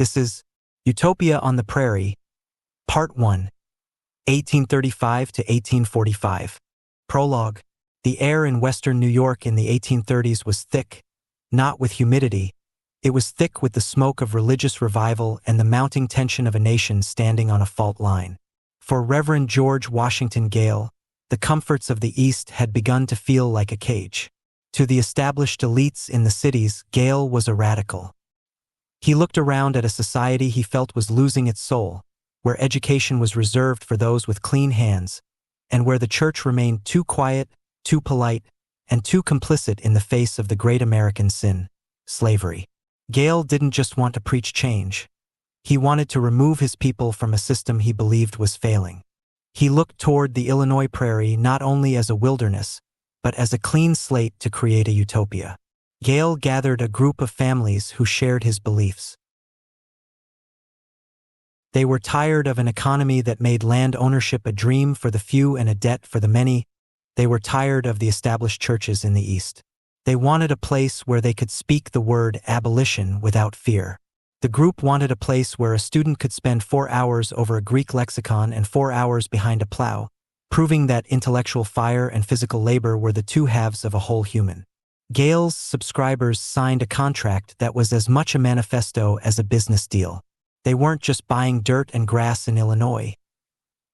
This is Utopia on the Prairie, Part 1, 1835 to 1845. Prologue. The air in western New York in the 1830s was thick, not with humidity. It was thick with the smoke of religious revival and the mounting tension of a nation standing on a fault line. For Reverend George Washington Gale, the comforts of the East had begun to feel like a cage. To the established elites in the cities, Gale was a radical. He looked around at a society he felt was losing its soul, where education was reserved for those with clean hands, and where the church remained too quiet, too polite, and too complicit in the face of the great American sin, slavery. Gale didn't just want to preach change. He wanted to remove his people from a system he believed was failing. He looked toward the Illinois Prairie not only as a wilderness, but as a clean slate to create a utopia. Gale gathered a group of families who shared his beliefs. They were tired of an economy that made land ownership a dream for the few and a debt for the many. They were tired of the established churches in the East. They wanted a place where they could speak the word abolition without fear. The group wanted a place where a student could spend 4 hours over a Greek lexicon and 4 hours behind a plow, proving that intellectual fire and physical labor were the two halves of a whole human. Gale's subscribers signed a contract that was as much a manifesto as a business deal. They weren't just buying dirt and grass in Illinois.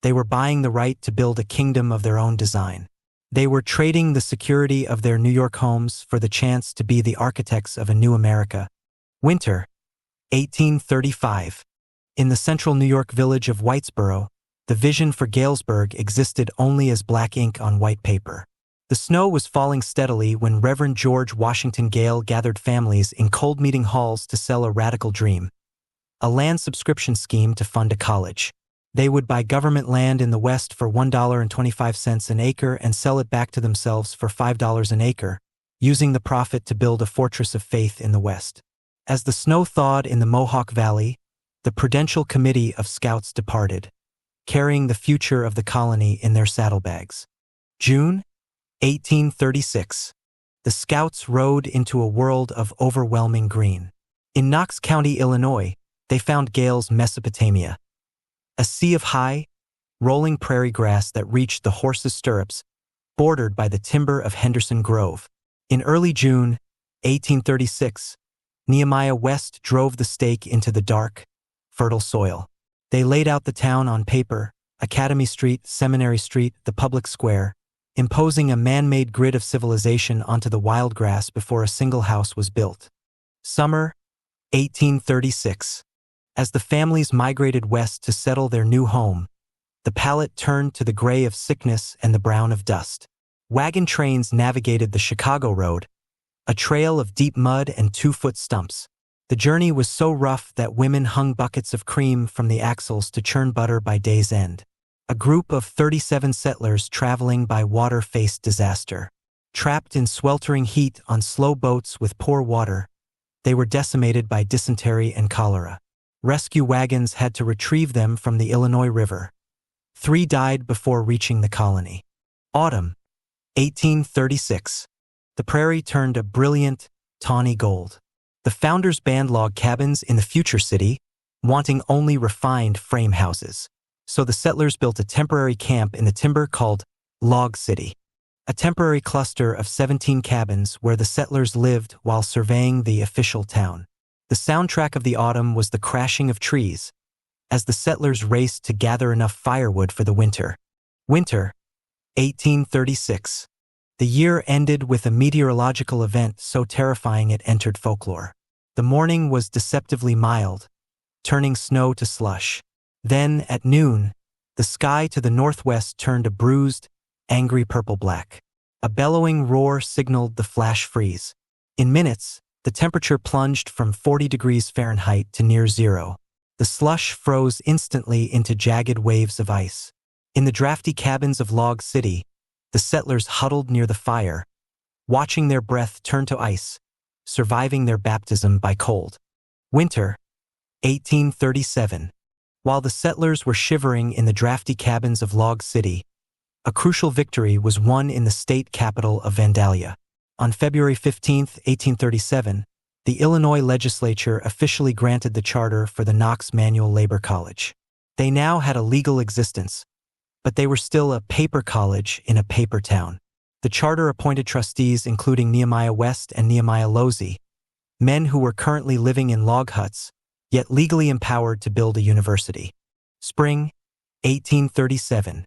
They were buying the right to build a kingdom of their own design. They were trading the security of their New York homes for the chance to be the architects of a new America. Winter, 1835. In the central New York village of Whitesboro, the vision for Galesburg existed only as black ink on white paper. The snow was falling steadily when Reverend George Washington Gale gathered families in cold meeting halls to sell a radical dream: a land subscription scheme to fund a college. They would buy government land in the West for $1.25 an acre and sell it back to themselves for $5 an acre, using the profit to build a fortress of faith in the West. As the snow thawed in the Mohawk Valley, the Prudential Committee of Scouts departed, carrying the future of the colony in their saddlebags. June, 1836. The Scouts rode into a world of overwhelming green. In Knox County, Illinois, they found Gale's Mesopotamia, a sea of high, rolling prairie grass that reached the horses' stirrups, bordered by the timber of Henderson Grove. In early June, 1836, Nehemiah West drove the stake into the dark, fertile soil. They laid out the town on paper: Academy Street, Seminary Street, the public square, imposing a man-made grid of civilization onto the wild grass before a single house was built. Summer, 1836. As the families migrated west to settle their new home, the palette turned to the gray of sickness and the brown of dust. Wagon trains navigated the Chicago Road, a trail of deep mud and 2-foot stumps. The journey was so rough that women hung buckets of cream from the axles to churn butter by day's end. A group of 37 settlers traveling by water faced disaster. Trapped in sweltering heat on slow boats with poor water, they were decimated by dysentery and cholera. Rescue wagons had to retrieve them from the Illinois River. 3 died before reaching the colony. Autumn, 1836. The prairie turned a brilliant, tawny gold. The founders banned log cabins in the future city, wanting only refined frame houses. So the settlers built a temporary camp in the timber called Log City, a temporary cluster of 17 cabins where the settlers lived while surveying the official town. The soundtrack of the autumn was the crashing of trees, as the settlers raced to gather enough firewood for the winter. Winter, 1836. The year ended with a meteorological event so terrifying it entered folklore. The morning was deceptively mild, turning snow to slush. Then, at noon, the sky to the northwest turned a bruised, angry purple-black. A bellowing roar signaled the flash freeze. In minutes, the temperature plunged from 40 degrees Fahrenheit to near zero. The slush froze instantly into jagged waves of ice. In the drafty cabins of Log City, the settlers huddled near the fire, watching their breath turn to ice, surviving their baptism by cold. Winter, 1837. While the settlers were shivering in the drafty cabins of Log City, a crucial victory was won in the state capital of Vandalia. On February 15, 1837, the Illinois legislature officially granted the charter for the Knox Manual Labor College. They now had a legal existence, but they were still a paper college in a paper town. The charter appointed trustees including Nehemiah West and Nehemiah Losey, men who were currently living in log huts, yet legally empowered to build a university. Spring, 1837.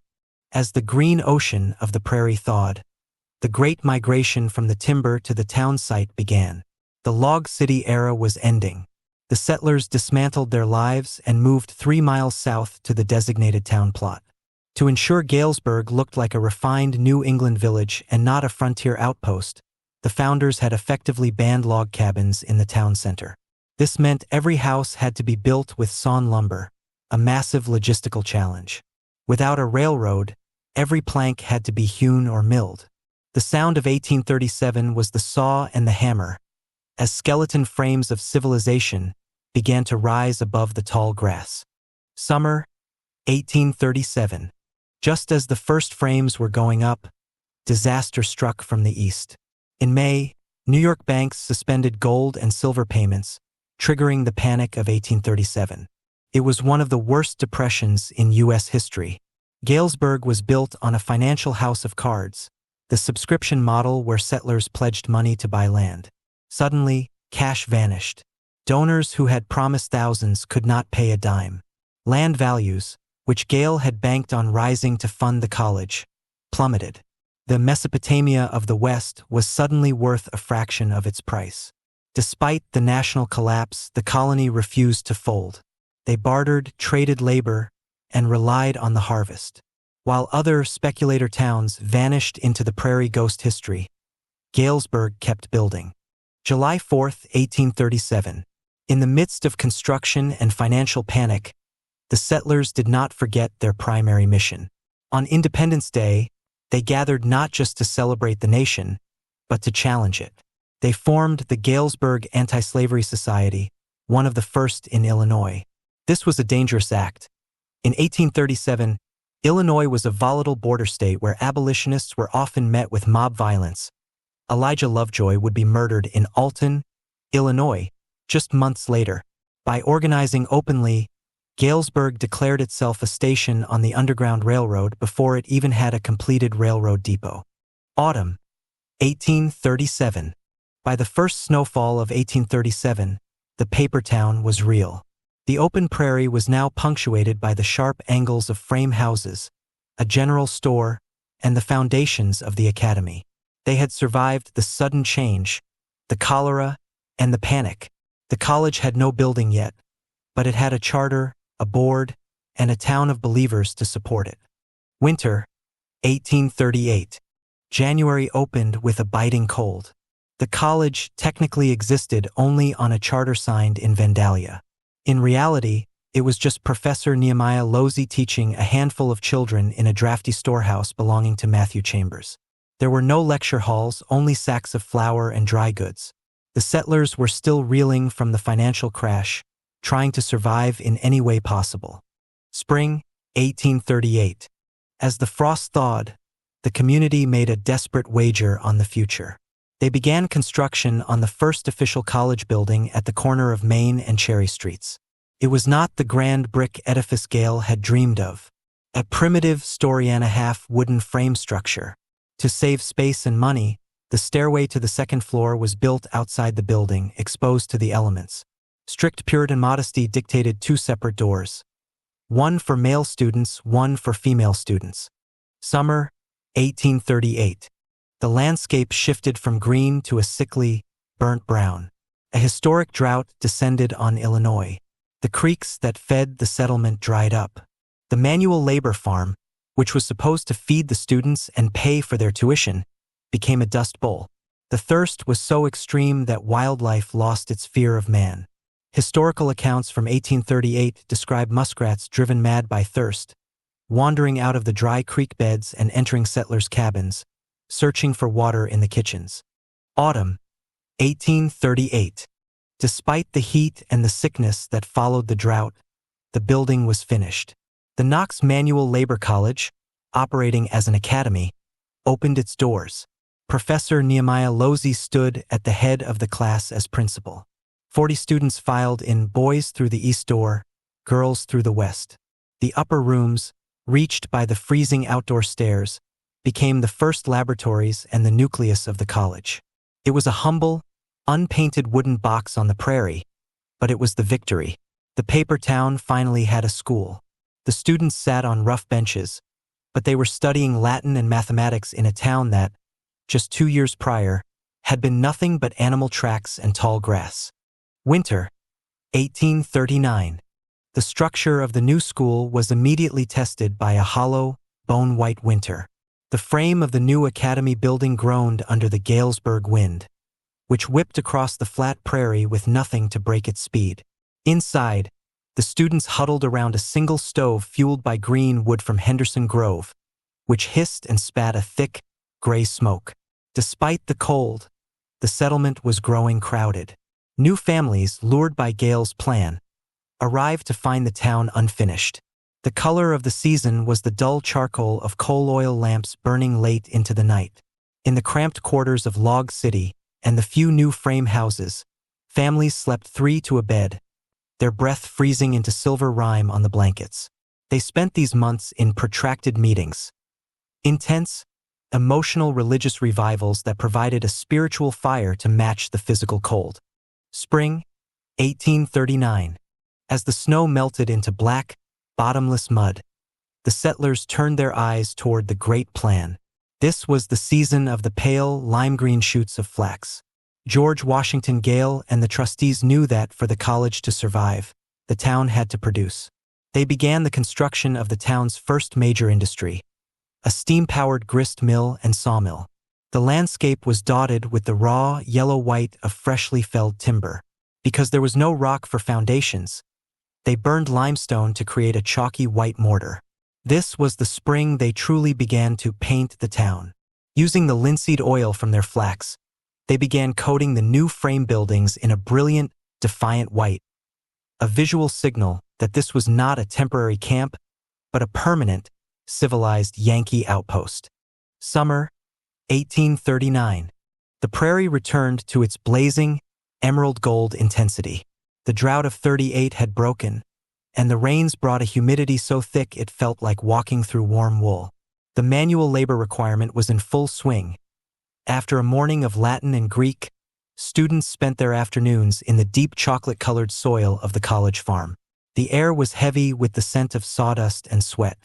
As the green ocean of the prairie thawed, the great migration from the timber to the town site began. The log city era was ending. The settlers dismantled their lives and moved 3 miles south to the designated town plot. To ensure Galesburg looked like a refined New England village and not a frontier outpost, the founders had effectively banned log cabins in the town center. This meant every house had to be built with sawn lumber, a massive logistical challenge. Without a railroad, every plank had to be hewn or milled. The sound of 1837 was the saw and the hammer, as skeleton frames of civilization began to rise above the tall grass. Summer, 1837. Just as the first frames were going up, disaster struck from the east. In May, New York banks suspended gold and silver payments, triggering the Panic of 1837. It was one of the worst depressions in U.S. history. Galesburg was built on a financial house of cards, the subscription model where settlers pledged money to buy land. Suddenly, cash vanished. Donors who had promised thousands could not pay a dime. Land values, which Gale had banked on rising to fund the college, plummeted. The Mesopotamia of the West was suddenly worth a fraction of its price. Despite the national collapse, the colony refused to fold. They bartered, traded labor, and relied on the harvest. While other speculator towns vanished into the prairie ghost history, Galesburg kept building. July 4, 1837. In the midst of construction and financial panic, the settlers did not forget their primary mission. On Independence Day, they gathered not just to celebrate the nation, but to challenge it. They formed the Galesburg Anti-Slavery Society, one of the first in Illinois. This was a dangerous act. In 1837, Illinois was a volatile border state where abolitionists were often met with mob violence. Elijah Lovejoy would be murdered in Alton, Illinois, just months later. By organizing openly, Galesburg declared itself a station on the Underground Railroad before it even had a completed railroad depot. Autumn, 1837. By the first snowfall of 1837, the paper town was real. The open prairie was now punctuated by the sharp angles of frame houses, a general store, and the foundations of the academy. They had survived the sudden change, the cholera, and the panic. The college had no building yet, but it had a charter, a board, and a town of believers to support it. Winter, 1838. January opened with a biting cold. The college technically existed only on a charter signed in Vandalia. In reality, it was just Professor Nehemiah Losey teaching a handful of children in a drafty storehouse belonging to Matthew Chambers. There were no lecture halls, only sacks of flour and dry goods. The settlers were still reeling from the financial crash, trying to survive in any way possible. Spring, 1838. As the frost thawed, the community made a desperate wager on the future. They began construction on the first official college building at the corner of Main and Cherry Streets. It was not the grand brick edifice Gale had dreamed of, a primitive story-and-a-half wooden frame structure. To save space and money, the stairway to the second floor was built outside the building, exposed to the elements. Strict Puritan modesty dictated 2 separate doors. One for male students, one for female students. Summer, 1838. The landscape shifted from green to a sickly, burnt brown. A historic drought descended on Illinois. The creeks that fed the settlement dried up. The manual labor farm, which was supposed to feed the students and pay for their tuition, became a dust bowl. The thirst was so extreme that wildlife lost its fear of man. Historical accounts from 1838 describe muskrats driven mad by thirst, wandering out of the dry creek beds and entering settlers' cabins, searching for water in the kitchens. Autumn, 1838. Despite the heat and the sickness that followed the drought, the building was finished. The Knox Manual Labor College, operating as an academy, opened its doors. Professor Nehemiah Losey stood at the head of the class as principal. 40 students filed in, boys through the east door, girls through the west. The upper rooms, reached by the freezing outdoor stairs, became the first laboratories and the nucleus of the college. It was a humble, unpainted wooden box on the prairie, but it was the victory. The paper town finally had a school. The students sat on rough benches, but they were studying Latin and mathematics in a town that, just 2 years prior, had been nothing but animal tracks and tall grass. Winter, 1839. The structure of the new school was immediately tested by a hollow, bone-white winter. The frame of the new academy building groaned under the Galesburg wind, which whipped across the flat prairie with nothing to break its speed. Inside, the students huddled around a single stove fueled by green wood from Henderson Grove, which hissed and spat a thick, gray smoke. Despite the cold, the settlement was growing crowded. New families, lured by Gale's plan, arrived to find the town unfinished. The color of the season was the dull charcoal of coal oil lamps burning late into the night. In the cramped quarters of Log City and the few new frame houses, families slept 3 to a bed, their breath freezing into silver rime on the blankets. They spent these months in protracted meetings, intense, emotional religious revivals that provided a spiritual fire to match the physical cold. Spring, 1839. As the snow melted into black, bottomless mud, the settlers turned their eyes toward the great plan. This was the season of the pale, lime-green shoots of flax. George Washington Gale and the trustees knew that for the college to survive, the town had to produce. They began the construction of the town's first major industry, a steam-powered grist mill and sawmill. The landscape was dotted with the raw, yellow white of freshly felled timber. Because there was no rock for foundations, they burned limestone to create a chalky white mortar. This was the spring they truly began to paint the town. Using the linseed oil from their flax, they began coating the new frame buildings in a brilliant, defiant white, a visual signal that this was not a temporary camp, but a permanent, civilized Yankee outpost. Summer, 1839. The prairie returned to its blazing, emerald gold intensity. The drought of 38 had broken, and the rains brought a humidity so thick it felt like walking through warm wool. The manual labor requirement was in full swing. After a morning of Latin and Greek, students spent their afternoons in the deep chocolate-colored soil of the college farm. The air was heavy with the scent of sawdust and sweat.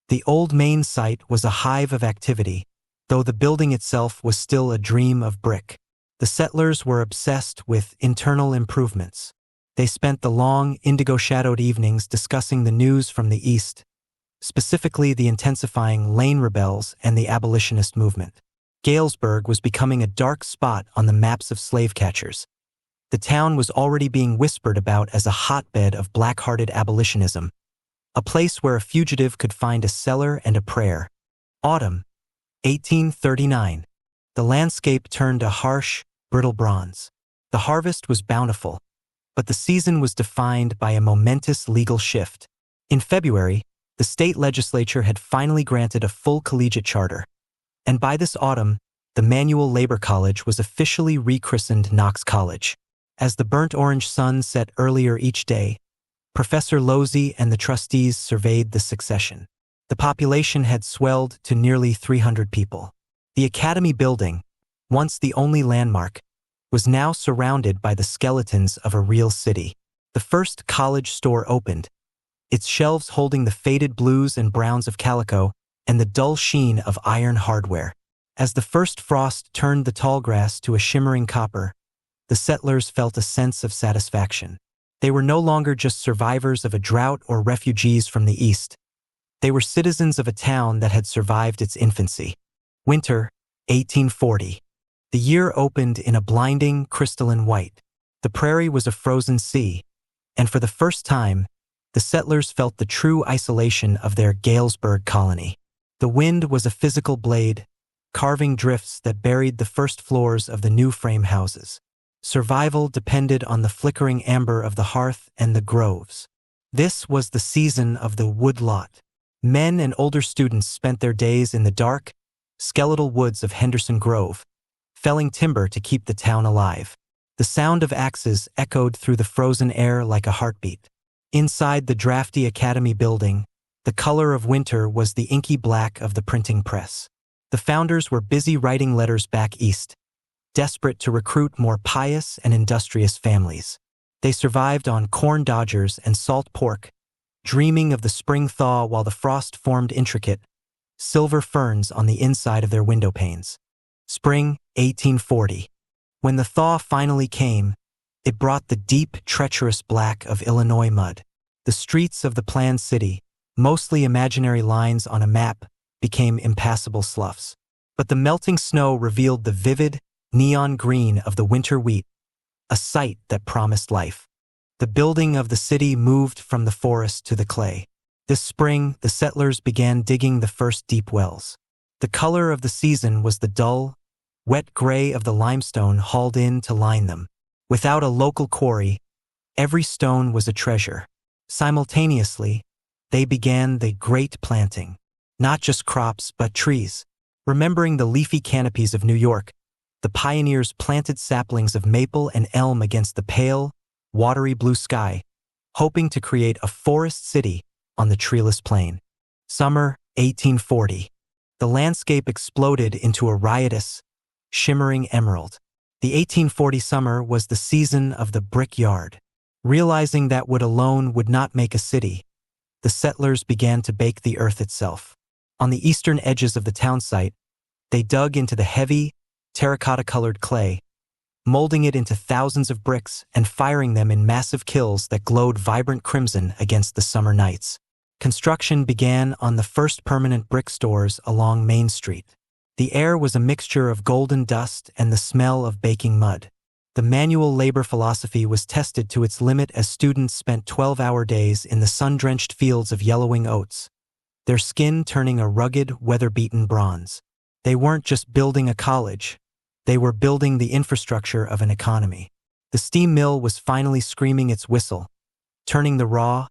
The old main site was a hive of activity, though the building itself was still a dream of brick. The settlers were obsessed with internal improvements. They spent the long, indigo-shadowed evenings discussing the news from the East, specifically the intensifying Lane rebels and the abolitionist movement. Galesburg was becoming a dark spot on the maps of slave catchers. The town was already being whispered about as a hotbed of black-hearted abolitionism, a place where a fugitive could find a cellar and a prayer. Autumn, 1839. The landscape turned a harsh, brittle bronze. The harvest was bountiful, but the season was defined by a momentous legal shift. In February, the state legislature had finally granted a full collegiate charter, and by this autumn, the Manual Labor College was officially rechristened Knox College. As the burnt orange sun set earlier each day, Professor Losey and the trustees surveyed the succession. The population had swelled to nearly 300 people. The academy building, once the only landmark, was now surrounded by the skeletons of a real city. The first college store opened, its shelves holding the faded blues and browns of calico and the dull sheen of iron hardware. As the first frost turned the tall grass to a shimmering copper, the settlers felt a sense of satisfaction. They were no longer just survivors of a drought or refugees from the East. They were citizens of a town that had survived its infancy. Winter, 1840. The year opened in a blinding, crystalline white. The prairie was a frozen sea, and for the first time, the settlers felt the true isolation of their Galesburg colony. The wind was a physical blade, carving drifts that buried the first floors of the new frame houses. Survival depended on the flickering amber of the hearth and the groves. This was the season of the wood lot. Men and older students spent their days in the dark, skeletal woods of Henderson Grove, felling timber to keep the town alive. The sound of axes echoed through the frozen air like a heartbeat. Inside the drafty academy building, the color of winter was the inky black of the printing press. The founders were busy writing letters back east, desperate to recruit more pious and industrious families. They survived on corn dodgers and salt pork, dreaming of the spring thaw while the frost formed intricate, silver ferns on the inside of their window panes. Spring, 1840. When the thaw finally came, it brought the deep, treacherous black of Illinois mud. The streets of the planned city, mostly imaginary lines on a map, became impassable sloughs. But the melting snow revealed the vivid, neon green of the winter wheat, a sight that promised life. The building of the city moved from the forest to the clay. This spring, the settlers began digging the first deep wells. The color of the season was the dull, wet gray of the limestone hauled in to line them. Without a local quarry, every stone was a treasure. Simultaneously, they began the great planting. Not just crops, but trees. Remembering the leafy canopies of New York, the pioneers planted saplings of maple and elm against the pale, watery blue sky, hoping to create a forest city on the treeless plain. Summer, 1840. The landscape exploded into a riotous, shimmering emerald. The 1840 summer was the season of the brick yard. Realizing that wood alone would not make a city, the settlers began to bake the earth itself. On the eastern edges of the town site, they dug into the heavy, terracotta-colored clay, molding it into thousands of bricks and firing them in massive kilns that glowed vibrant crimson against the summer nights. Construction began on the first permanent brick stores along Main Street. The air was a mixture of golden dust and the smell of baking mud. The manual labor philosophy was tested to its limit as students spent 12-hour days in the sun-drenched fields of yellowing oats, their skin turning a rugged, weather-beaten bronze. They weren't just building a college, they were building the infrastructure of an economy. The steam mill was finally screaming its whistle, turning the raw,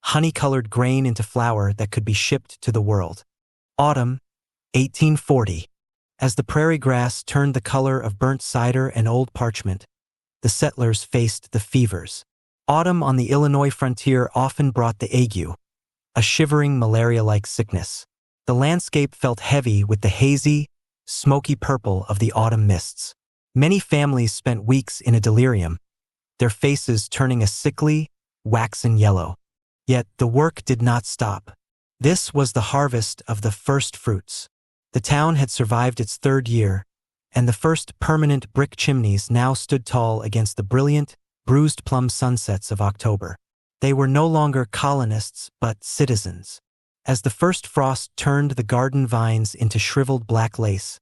honey-colored grain into flour that could be shipped to the world. Autumn, 1840. As the prairie grass turned the color of burnt cider and old parchment, the settlers faced the fevers. Autumn on the Illinois frontier often brought the ague, a shivering malaria-like sickness. The landscape felt heavy with the hazy, smoky purple of the autumn mists. Many families spent weeks in a delirium, their faces turning a sickly, waxen yellow. Yet the work did not stop. This was the harvest of the first fruits. The town had survived its third year, and the first permanent brick chimneys now stood tall against the brilliant, bruised plum sunsets of October. They were no longer colonists, but citizens. As the first frost turned the garden vines into shriveled black lace,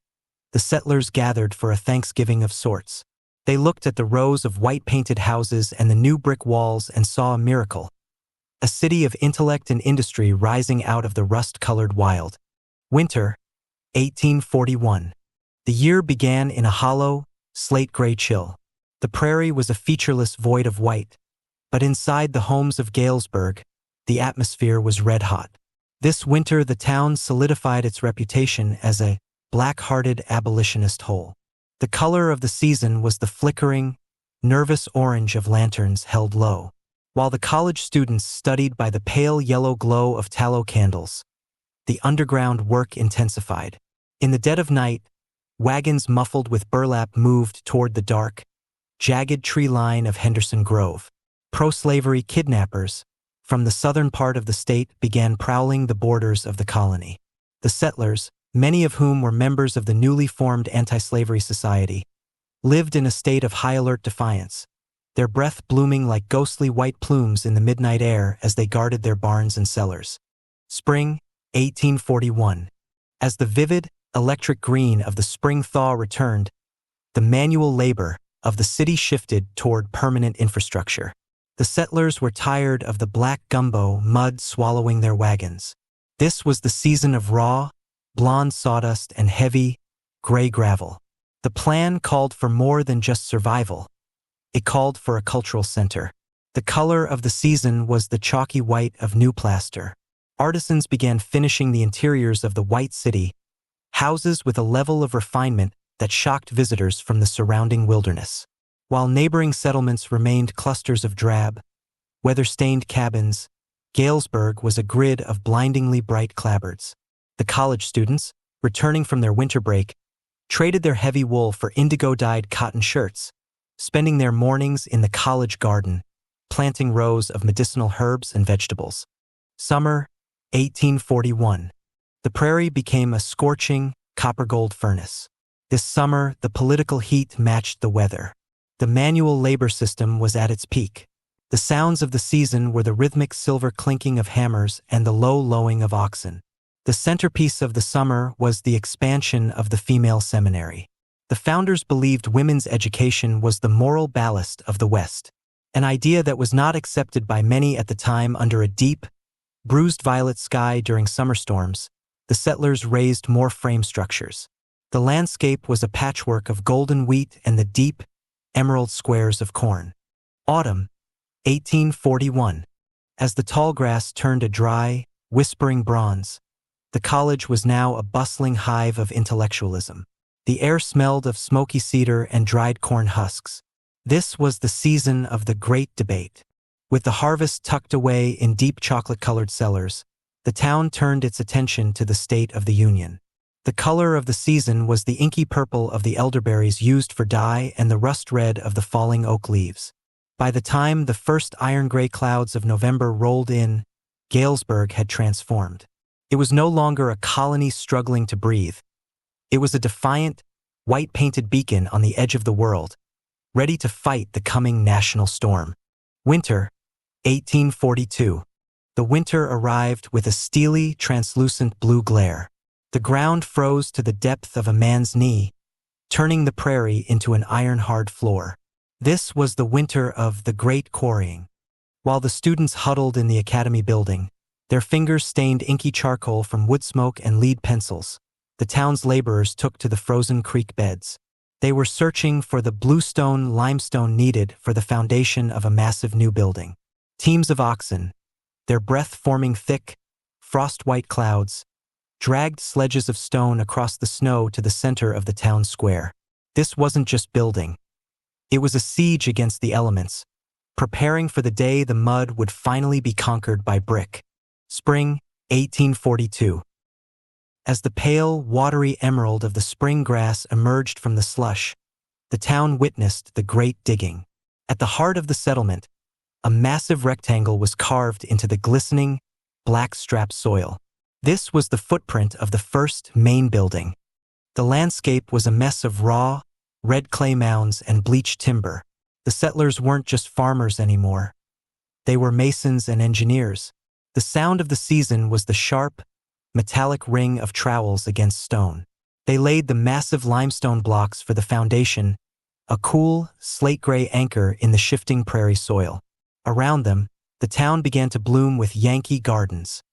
the settlers gathered for a Thanksgiving of sorts. They looked at the rows of white-painted houses and the new brick walls and saw a miracle. A city of intellect and industry rising out of the rust-colored wild. Winter, 1841. The year began in a hollow, slate-gray chill. The prairie was a featureless void of white, but inside the homes of Galesburg, the atmosphere was red-hot. This winter, the town solidified its reputation as a black-hearted abolitionist whole. The color of the season was the flickering, nervous orange of lanterns held low. While the college students studied by the pale yellow glow of tallow candles, the underground work intensified. In the dead of night, wagons muffled with burlap moved toward the dark, jagged tree line of Henderson Grove. Pro-slavery kidnappers from the southern part of the state began prowling the borders of the colony. The settlers, many of whom were members of the newly formed Anti-Slavery Society, lived in a state of high-alert defiance, their breath blooming like ghostly white plumes in the midnight air as they guarded their barns and cellars. Spring, 1841. As the vivid, electric green of the spring thaw returned, the manual labor of the city shifted toward permanent infrastructure. The settlers were tired of the black gumbo mud swallowing their wagons. This was the season of raw, blonde sawdust and heavy, gray gravel. The plan called for more than just survival. It called for a cultural center. The color of the season was the chalky white of new plaster. Artisans began finishing the interiors of the white city, houses with a level of refinement that shocked visitors from the surrounding wilderness. While neighboring settlements remained clusters of drab, weather-stained cabins, Galesburg was a grid of blindingly bright clapboards. The college students, returning from their winter break, traded their heavy wool for indigo-dyed cotton shirts, spending their mornings in the college garden, planting rows of medicinal herbs and vegetables. Summer, 1841. The Prairie became a scorching, copper-gold furnace. This summer, the political heat matched the weather. The manual labor system was at its peak. The sounds of the season were the rhythmic silver clinking of hammers and the low lowing of oxen. The centerpiece of the summer was the expansion of the female seminary. The founders believed women's education was the moral ballast of the West, an idea that was not accepted by many at the time. Under a deep, bruised violet sky during summer storms, the settlers raised more frame structures. The landscape was a patchwork of golden wheat and the deep, emerald squares of corn. Autumn, 1841. As the tall grass turned a dry, whispering bronze, the college was now a bustling hive of intellectualism. The air smelled of smoky cedar and dried corn husks. This was the season of the great debate. With the harvest tucked away in deep chocolate-colored cellars, the town turned its attention to the State of the Union. The color of the season was the inky purple of the elderberries used for dye and the rust red of the falling oak leaves. By the time the first iron-gray clouds of November rolled in, Galesburg had transformed. It was no longer a colony struggling to breathe. It was a defiant, white-painted beacon on the edge of the world, ready to fight the coming national storm. Winter, 1842. The winter arrived with a steely, translucent blue glare. The ground froze to the depth of a man's knee, turning the prairie into an iron-hard floor. This was the winter of the Great Quarrying. While the students huddled in the academy building, their fingers stained inky charcoal from wood smoke and lead pencils, the town's laborers took to the frozen creek beds. They were searching for the bluestone limestone needed for the foundation of a massive new building. Teams of oxen, their breath forming thick, frost-white clouds, dragged sledges of stone across the snow to the center of the town square. This wasn't just building. It was a siege against the elements, preparing for the day the mud would finally be conquered by brick. Spring, 1842. As the pale, watery emerald of the spring grass emerged from the slush, the town witnessed the great digging. At the heart of the settlement, a massive rectangle was carved into the glistening, black-strapped soil. This was the footprint of the first main building. The landscape was a mess of raw, red clay mounds and bleached timber. The settlers weren't just farmers anymore. They were masons and engineers. The sound of the season was the sharp, metallic ring of trowels against stone. They laid the massive limestone blocks for the foundation, a cool, slate-gray anchor in the shifting prairie soil. Around them, the town began to bloom with Yankee gardens,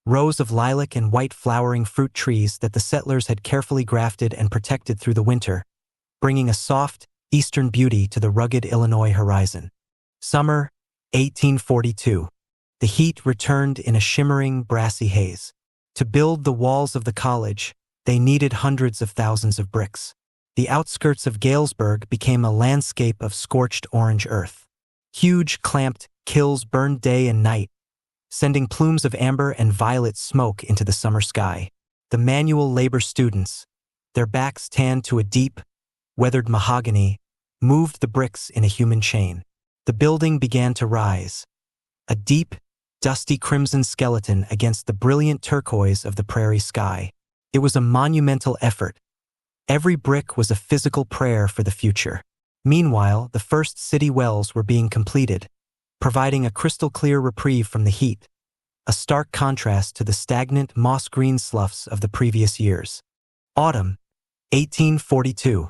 rows of lilac and white flowering fruit trees that the settlers had carefully grafted and protected through the winter, bringing a soft, eastern beauty to the rugged Illinois horizon. Summer, 1842. The heat returned in a shimmering, brassy haze. To build the walls of the college, they needed hundreds of thousands of bricks. The outskirts of Galesburg became a landscape of scorched orange earth. Huge, clamped kilns burned day and night, sending plumes of amber and violet smoke into the summer sky. The manual labor students, their backs tanned to a deep, weathered mahogany, moved the bricks in a human chain. The building began to rise, a deep, dusty crimson skeleton against the brilliant turquoise of the prairie sky. It was a monumental effort. Every brick was a physical prayer for the future. Meanwhile, the first city wells were being completed, providing a crystal-clear reprieve from the heat, a stark contrast to the stagnant, moss-green sloughs of the previous years. Autumn, 1842.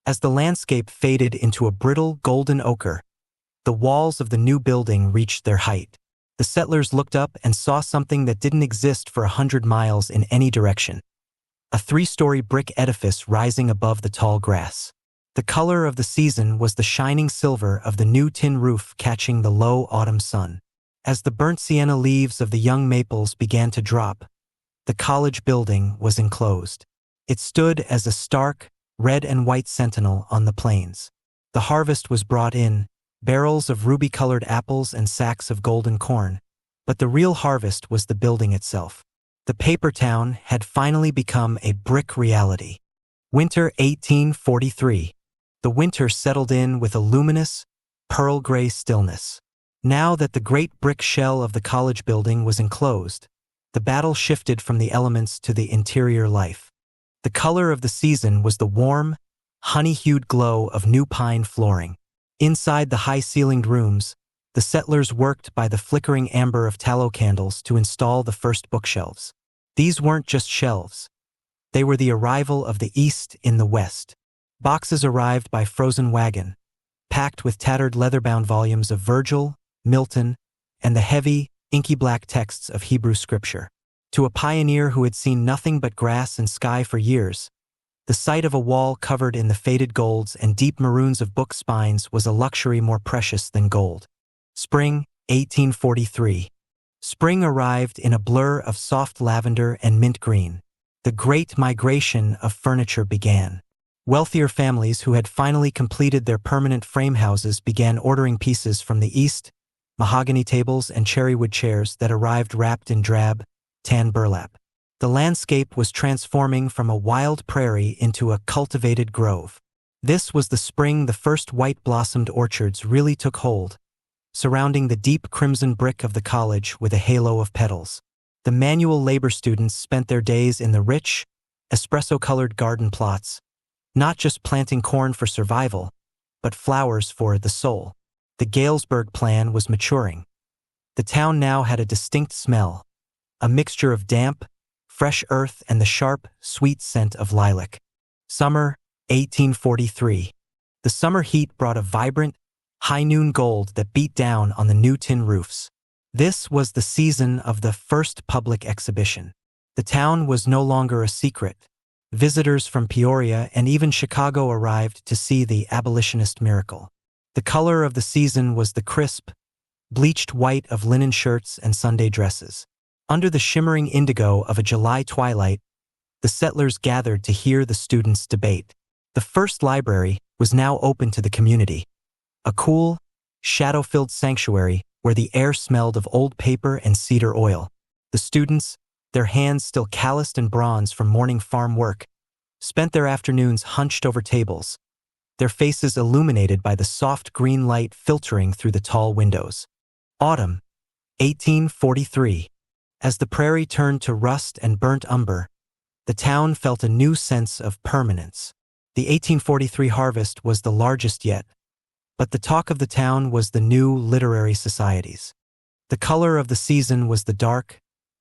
As the landscape faded into a brittle, golden ochre, the walls of the new building reached their height. The settlers looked up and saw something that didn't exist for 100 miles in any direction. A 3-story brick edifice rising above the tall grass. The color of the season was the shining silver of the new tin roof catching the low autumn sun. As the burnt sienna leaves of the young maples began to drop, the college building was enclosed. It stood as a stark, red and white sentinel on the plains. The harvest was brought in, barrels of ruby-colored apples and sacks of golden corn. But the real harvest was the building itself. The paper town had finally become a brick reality. Winter 1843. The winter settled in with a luminous, pearl-gray stillness. Now that the great brick shell of the college building was enclosed, the battle shifted from the elements to the interior life. The color of the season was the warm, honey-hued glow of new pine flooring. Inside the high-ceilinged rooms, the settlers worked by the flickering amber of tallow candles to install the first bookshelves. These weren't just shelves. They were the arrival of the East in the West. Boxes arrived by frozen wagon, packed with tattered leather-bound volumes of Virgil, Milton, and the heavy, inky black texts of Hebrew scripture. To a pioneer who had seen nothing but grass and sky for years, the sight of a wall covered in the faded golds and deep maroons of book spines was a luxury more precious than gold. Spring, 1843. Spring arrived in a blur of soft lavender and mint green. The great migration of furniture began. Wealthier families who had finally completed their permanent frame houses began ordering pieces from the East, mahogany tables and cherrywood chairs that arrived wrapped in drab, tan burlap. The landscape was transforming from a wild prairie into a cultivated grove. This was the spring the first white-blossomed orchards really took hold, surrounding the deep crimson brick of the college with a halo of petals. The manual labor students spent their days in the rich, espresso-colored garden plots, not just planting corn for survival, but flowers for the soul. The Galesburg plan was maturing. The town now had a distinct smell, a mixture of damp, fresh earth and the sharp, sweet scent of lilac. Summer, 1843. The summer heat brought a vibrant, high-noon gold that beat down on the new tin roofs. This was the season of the first public exhibition. The town was no longer a secret. Visitors from Peoria and even Chicago arrived to see the abolitionist miracle. The color of the season was the crisp, bleached white of linen shirts and Sunday dresses. Under the shimmering indigo of a July twilight, the settlers gathered to hear the students debate. The first library was now open to the community. A cool, shadow-filled sanctuary where the air smelled of old paper and cedar oil. The students, their hands still calloused and bronzed from morning farm work, spent their afternoons hunched over tables, their faces illuminated by the soft green light filtering through the tall windows. Autumn, 1843. As the prairie turned to rust and burnt umber, the town felt a new sense of permanence. The 1843 harvest was the largest yet, but the talk of the town was the new literary societies. The color of the season was the dark,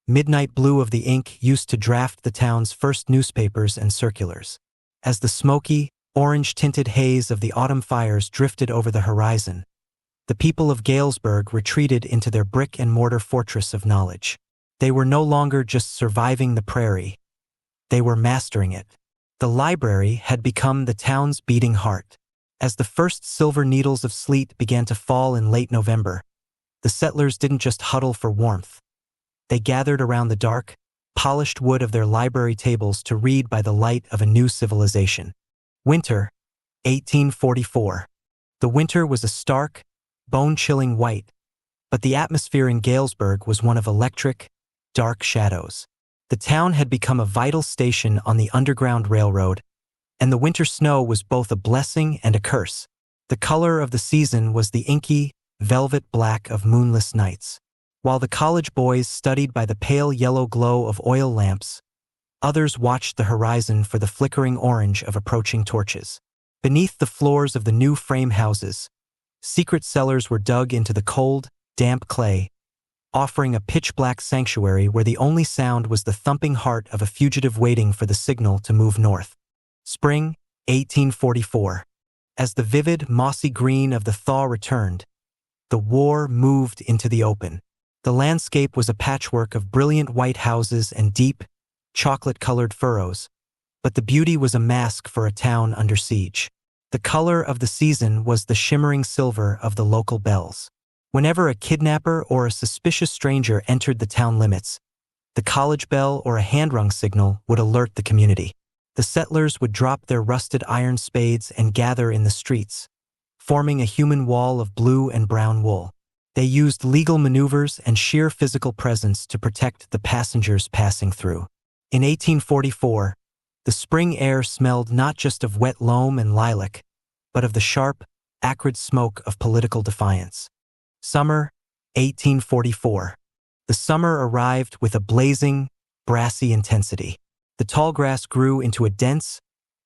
midnight blue of the ink used to draft the town's first newspapers and circulars. As the smoky, orange-tinted haze of the autumn fires drifted over the horizon, the people of Galesburg retreated into their brick-and-mortar fortress of knowledge. They were no longer just surviving the prairie. They were mastering it. The library had become the town's beating heart. As the first silver needles of sleet began to fall in late November, the settlers didn't just huddle for warmth. They gathered around the dark, polished wood of their library tables to read by the light of a new civilization. Winter, 1844. The winter was a stark, bone-chilling white, but the atmosphere in Galesburg was one of electric, dark shadows. The town had become a vital station on the Underground Railroad, and the winter snow was both a blessing and a curse. The color of the season was the inky, velvet black of moonless nights. While the college boys studied by the pale yellow glow of oil lamps, others watched the horizon for the flickering orange of approaching torches. Beneath the floors of the new frame houses, secret cellars were dug into the cold, damp clay, offering a pitch-black sanctuary where the only sound was the thumping heart of a fugitive waiting for the signal to move north. Spring, 1844. As the vivid, mossy green of the thaw returned, the war moved into the open. The landscape was a patchwork of brilliant white houses and deep, chocolate-colored furrows, but the beauty was a mask for a town under siege. The color of the season was the shimmering silver of the local bells. Whenever a kidnapper or a suspicious stranger entered the town limits, the college bell or a hand-rung signal would alert the community. The settlers would drop their rusted iron spades and gather in the streets, forming a human wall of blue and brown wool. They used legal maneuvers and sheer physical presence to protect the passengers passing through. In 1844, the spring air smelled not just of wet loam and lilac, but of the sharp, acrid smoke of political defiance. Summer, 1844. The summer arrived with a blazing, brassy intensity. The tall grass grew into a dense,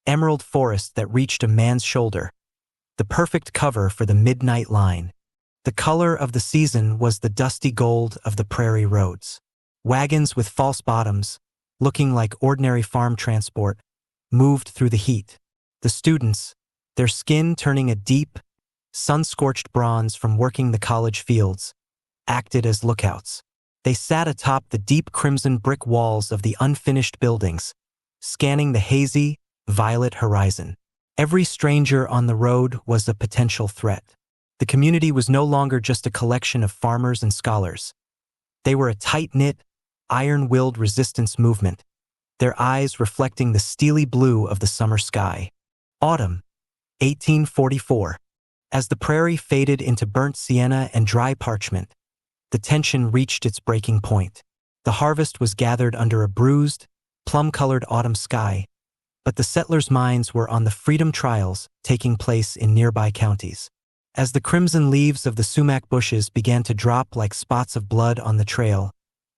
emerald forest that reached a man's shoulder, the perfect cover for the midnight line. The color of the season was the dusty gold of the prairie roads. Wagons with false bottoms, looking like ordinary farm transport, moved through the heat. The students, their skin turning a deep, sun-scorched bronze from working the college fields, acted as lookouts. They sat atop the deep crimson brick walls of the unfinished buildings, scanning the hazy, violet horizon. Every stranger on the road was a potential threat. The community was no longer just a collection of farmers and scholars. They were a tight-knit, iron-willed resistance movement, their eyes reflecting the steely blue of the summer sky. Autumn, 1844. As the prairie faded into burnt sienna and dry parchment, the tension reached its breaking point. The harvest was gathered under a bruised, plum-colored autumn sky, but the settlers' minds were on the freedom trials taking place in nearby counties. As the crimson leaves of the sumac bushes began to drop like spots of blood on the trail,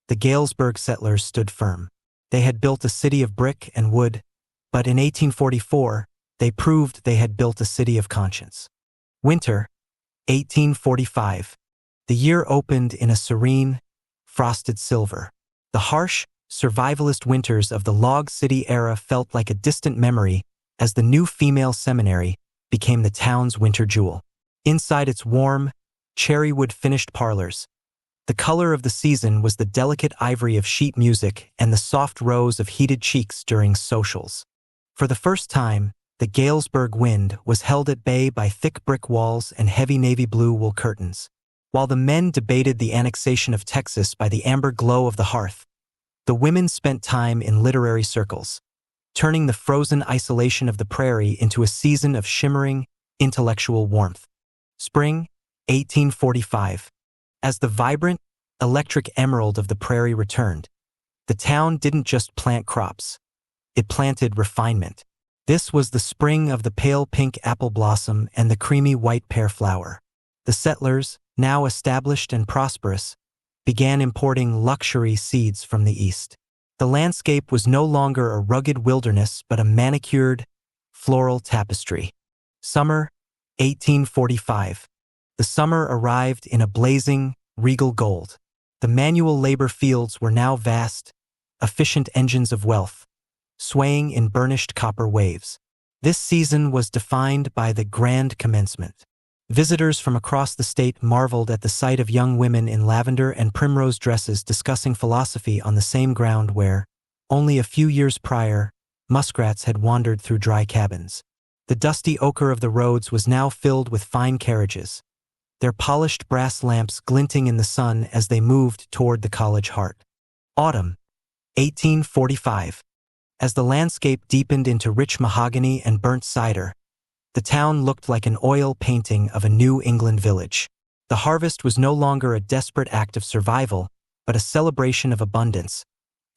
the Galesburg settlers stood firm. They had built a city of brick and wood, but in 1844, they proved they had built a city of conscience. Winter, 1845. The year opened in a serene, frosted silver. The harsh, survivalist winters of the log city era felt like a distant memory as the new female seminary became the town's winter jewel. Inside its warm, cherry-wood finished parlors, the color of the season was the delicate ivory of sheet music and the soft rose of heated cheeks during socials. For the first time, the Galesburg wind was held at bay by thick brick walls and heavy navy blue wool curtains. While the men debated the annexation of Texas by the amber glow of the hearth, the women spent time in literary circles, turning the frozen isolation of the prairie into a season of shimmering, intellectual warmth. Spring, 1845. As the vibrant, electric emerald of the prairie returned, the town didn't just plant crops. It planted refinement. This was the spring of the pale pink apple blossom and the creamy white pear flower. The settlers, now established and prosperous, began importing luxury seeds from the east. The landscape was no longer a rugged wilderness but a manicured, floral tapestry. Summer, 1845. The summer arrived in a blazing, regal gold. The manual labor fields were now vast, efficient engines of wealth, swaying in burnished copper waves. This season was defined by the grand commencement. Visitors from across the state marveled at the sight of young women in lavender and primrose dresses discussing philosophy on the same ground where, only a few years prior, muskrats had wandered through dry cabins. The dusty ochre of the roads was now filled with fine carriages, their polished brass lamps glinting in the sun as they moved toward the college heart. Autumn, 1845. As the landscape deepened into rich mahogany and burnt cider, the town looked like an oil painting of a New England village. The harvest was no longer a desperate act of survival, but a celebration of abundance,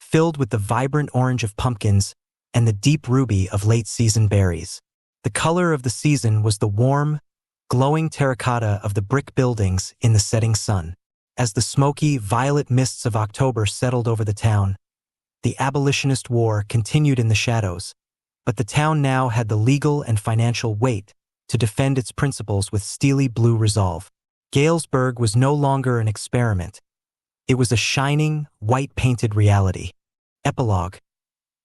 filled with the vibrant orange of pumpkins and the deep ruby of late-season berries. The color of the season was the warm, glowing terracotta of the brick buildings in the setting sun. As the smoky, violet mists of October settled over the town, the abolitionist war continued in the shadows, but the town now had the legal and financial weight to defend its principles with steely blue resolve. Galesburg was no longer an experiment. It was a shining, white-painted reality. Epilogue.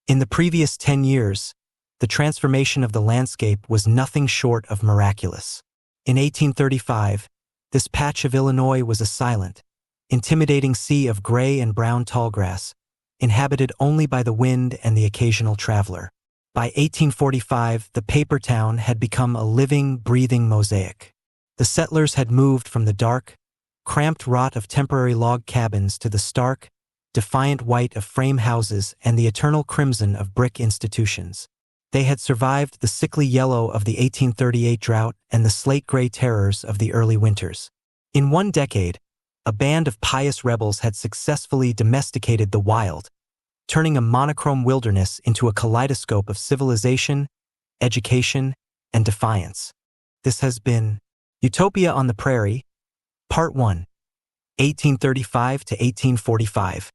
In the previous 10 years, the transformation of the landscape was nothing short of miraculous. In 1835, this patch of Illinois was a silent, intimidating sea of gray and brown tallgrass, inhabited only by the wind and the occasional traveler. By 1845, the paper town had become a living, breathing mosaic. The settlers had moved from the dark, cramped rot of temporary log cabins to the stark, defiant white of frame houses and the eternal crimson of brick institutions. They had survived the sickly yellow of the 1838 drought and the slate-gray terrors of the early winters. In one decade, a band of pious rebels had successfully domesticated the wild, turning a monochrome wilderness into a kaleidoscope of civilization, education, and defiance. This has been Utopia on the Prairie, Part 1, 1835 to 1845.